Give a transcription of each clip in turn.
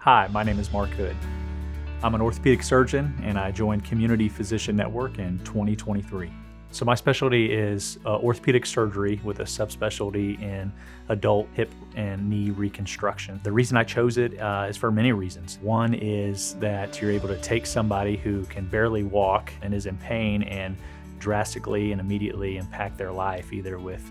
Hi, my name is Mark Hood. I'm an orthopedic surgeon and I joined Community Physician Network in 2023. So my specialty is orthopedic surgery with a subspecialty in adult hip and knee reconstruction. The reason I chose it is for many reasons. One is that you're able to take somebody who can barely walk and is in pain and drastically and immediately impact their life, either with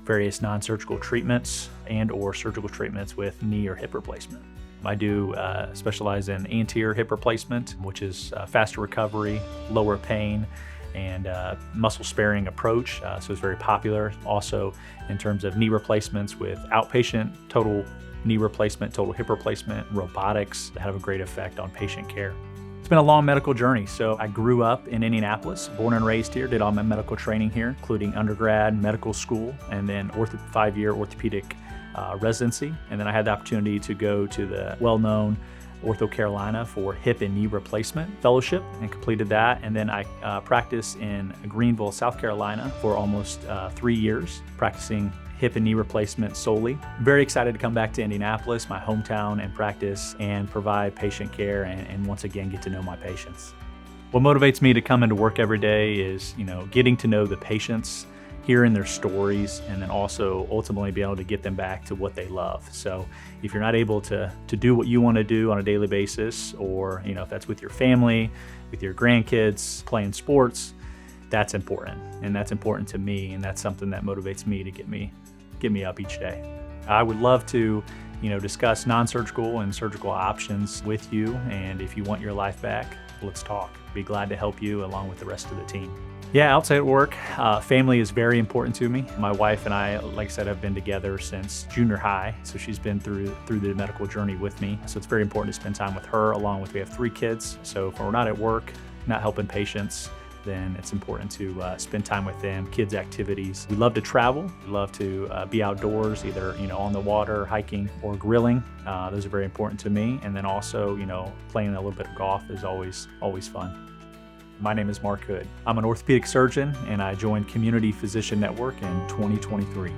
various non-surgical treatments and or surgical treatments with knee or hip replacement. I do specialize in anterior hip replacement, which is faster recovery, lower pain, and muscle sparing approach, so it's very popular. Also in terms of knee replacements with outpatient total knee replacement, total hip replacement, robotics that have a great effect on patient care. It's been a long medical journey. So I grew up in Indianapolis, born and raised here, did all my medical training here, including undergrad, medical school, and then 5-year orthopedic residency. And then I had the opportunity to go to the well-known Ortho Carolina for hip and knee replacement fellowship and completed that. And then I practiced in Greenville, South Carolina for almost 3 years, practicing hip and knee replacement solely. Very excited to come back to Indianapolis, my hometown, and practice and provide patient care and once again get to know my patients. What motivates me to come into work every day is, getting to know the patients, hearing their stories, and then also ultimately be able to get them back to what they love. So if you're not able to do what you want to do on a daily basis, or if that's with your family, with your grandkids, playing sports, that's important. And that's important to me, and that's something that motivates me to get me up each day. I would love to discuss non-surgical and surgical options with you, and if you want your life back, let's talk. Be glad to help you along with the rest of the team. Yeah, outside of work, family is very important to me. My wife and I, like I said, have been together since junior high, so she's been through the medical journey with me. So it's very important to spend time with her, along with, we have 3 kids. So if we're not at work, not helping patients, then it's important to spend time with them, kids' activities. We love to travel. We love to be outdoors, either on the water, hiking, or grilling. Those are very important to me. And then also, playing a little bit of golf is always fun. My name is Mark Hood. I'm an orthopedic surgeon and I joined Community Physician Network in 2023.